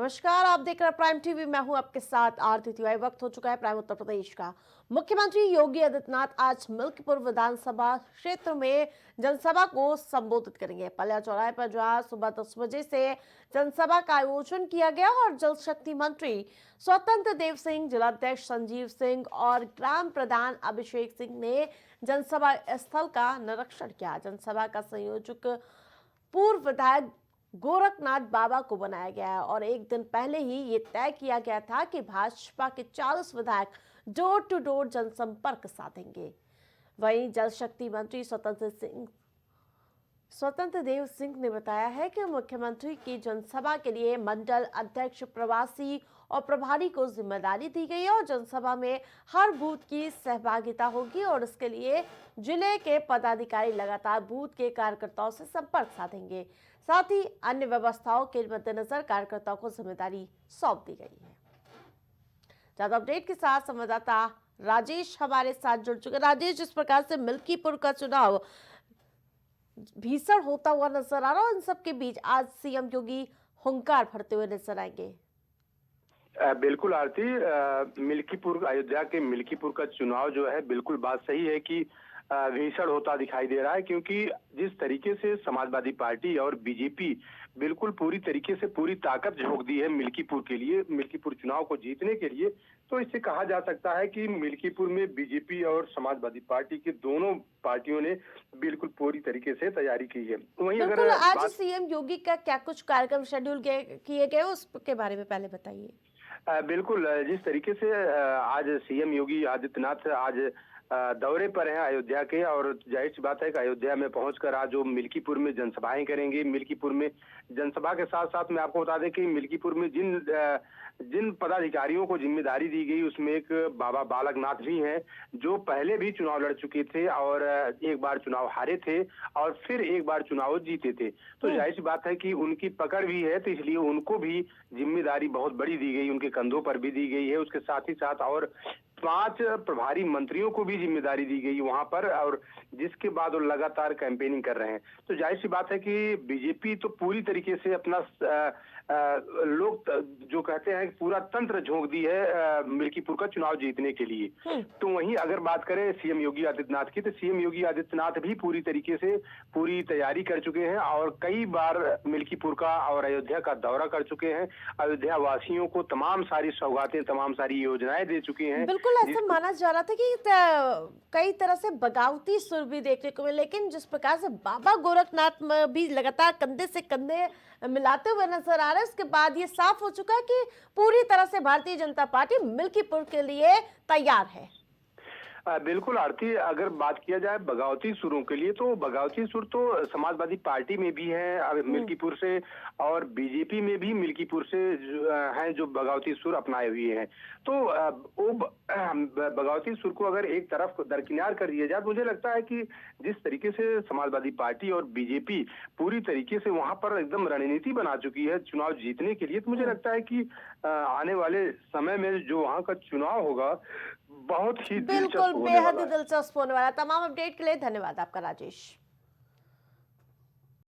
नमस्कार, आप देख रहे हैं प्राइम टीवी। मैं हूं आपके साथ आरती तिवारी। वक्त हो चुका है प्राइम उत्तर प्रदेश का। मुख्यमंत्री योगी आदित्यनाथ आज मिल्कीपुर विधानसभा क्षेत्र में जनसभा को संबोधित करेंगे। पलिया चौराहे पर जहां सुबह 10 बजे से जनसभा का आयोजन किया गया और जल शक्ति मंत्री स्वतंत्र देव सिंह, जिलाध्यक्ष संजीव सिंह और ग्राम प्रधान अभिषेक सिंह ने जनसभा स्थल का निरीक्षण किया। जनसभा का संयोजक पूर्व विधायक गोरखनाथ बाबा को बनाया गया है और एक दिन पहले ही ये तय किया गया था कि भाजपा के 40 विधायक डोर टू डोर जनसंपर्क साधेंगे। वहीं जल शक्ति मंत्री स्वतंत्र देव सिंह ने बताया है कि मुख्यमंत्री की जनसभा के लिए मंडल अध्यक्ष, प्रवासी और प्रभारी को जिम्मेदारी दी गई है और जनसभा में हर बूथ की सहभागिता होगी और इसके लिए जिले के पदाधिकारी लगातार बूथ के कार्यकर्ताओं से संपर्क साधेंगे। साथ ही अन्य व्यवस्थाओं के मद्देनजर कार्यकर्ताओं को जिम्मेदारी सौंप दी गई है। ज्यादा अपडेट के साथ संवाददाता राजेश हमारे साथ जुड़ चुके। राजेश, जिस प्रकार से मिल्कीपुर का चुनाव भीषण होता हुआ नजर आ रहा है, इन सबके बीच आज सीएम योगी हुंकार भरते हुए नजर आएंगे। बिल्कुल आरती, मिल्कीपुर, अयोध्या के मिल्कीपुर का चुनाव जो है, बिल्कुल बात सही है कि भीषण होता दिखाई दे रहा है, क्योंकि जिस तरीके से समाजवादी पार्टी और बीजेपी बिल्कुल पूरी तरीके से पूरी ताकत झोंक दी है मिल्कीपुर के लिए, मिल्कीपुर चुनाव को जीतने के लिए, तो इससे कहा जा सकता है कि मिल्कीपुर में बीजेपी और समाजवादी पार्टी के दोनों पार्टियों ने बिल्कुल पूरी तरीके से तैयारी की है। वहीं अगर आज सीएम योगी का क्या कुछ कार्यक्रम शेड्यूल किए गए उसके बारे में पहले बताइए। बिल्कुल, जिस तरीके से आज सीएम योगी आदित्यनाथ आज दौरे पर हैं अयोध्या के, और जाहिर सी बात है कि अयोध्या में पहुंचकर आज वो मिल्कीपुर में जनसभाएं करेंगे। मिल्कीपुर में जनसभा के साथ साथ मैं आपको बता दें कि मिल्कीपुर में जिन पदाधिकारियों को जिम्मेदारी दी गई उसमें एक बाबा बालकनाथ भी हैं, जो पहले भी चुनाव लड़ चुके थे और एक बार चुनाव हारे थे और फिर एक बार चुनाव जीते थे। तो जाहिर सी बात है कि उनकी पकड़ भी है, तो इसलिए उनको भी जिम्मेदारी बहुत बड़ी दी गई, उनके कंधों पर भी दी गई है। उसके साथ ही साथ और 5 प्रभारी मंत्रियों को भी जिम्मेदारी दी गई वहां पर, और जिसके बाद वो लगातार कैंपेनिंग कर रहे हैं। तो जाहिर सी बात है कि बीजेपी तो पूरी तरीके से अपना लोग जो कहते हैं पूरा तंत्र झोंक दी है मिल्कीपुर का चुनाव जीतने के लिए। तो वहीं अगर बात करें सीएम योगी आदित्यनाथ की, तो सीएम योगी आदित्यनाथ भी पूरी तरीके से पूरी तैयारी कर चुके हैं और कई बार मिल्कीपुर का और अयोध्या का दौरा कर चुके हैं। अयोध्या वासियों को तमाम सारी सौगातें, तमाम सारी योजनाएं दे चुके हैं। बिल्कुल ऐसा माना जा रहा था कि कई तरह से बगावती सुर भी देखने को मिले, लेकिन जिस प्रकार से बाबा गोरखनाथ भी लगातार कंधे से कंधे मिलाते हुए नजर आ रहे हैं, उसके बाद ये साफ हो चुका है कि पूरी तरह से भारतीय जनता पार्टी मिल्कीपुर के लिए तैयार है। बिल्कुल आरती, अगर बात किया जाए बगावती सुरों के लिए, तो बगावती सुर तो समाजवादी पार्टी में भी है मिल्कीपुर से, और बीजेपी में भी मिल्कीपुर से हैं जो बगावती सुर अपनाए हुए हैं। तो वो बगावती सुर को अगर एक तरफ दरकिनार कर दिया जाए, मुझे लगता है कि जिस तरीके से समाजवादी पार्टी और बीजेपी पूरी तरीके से वहां पर एकदम रणनीति बना चुकी है चुनाव जीतने के लिए, तो मुझे लगता है कि आने वाले समय में जो वहां का चुनाव होगा बहुत ही बिल्कुल बेहद दिलचस्प होने वाला। तमाम अपडेट के लिए धन्यवाद आपका राजेश।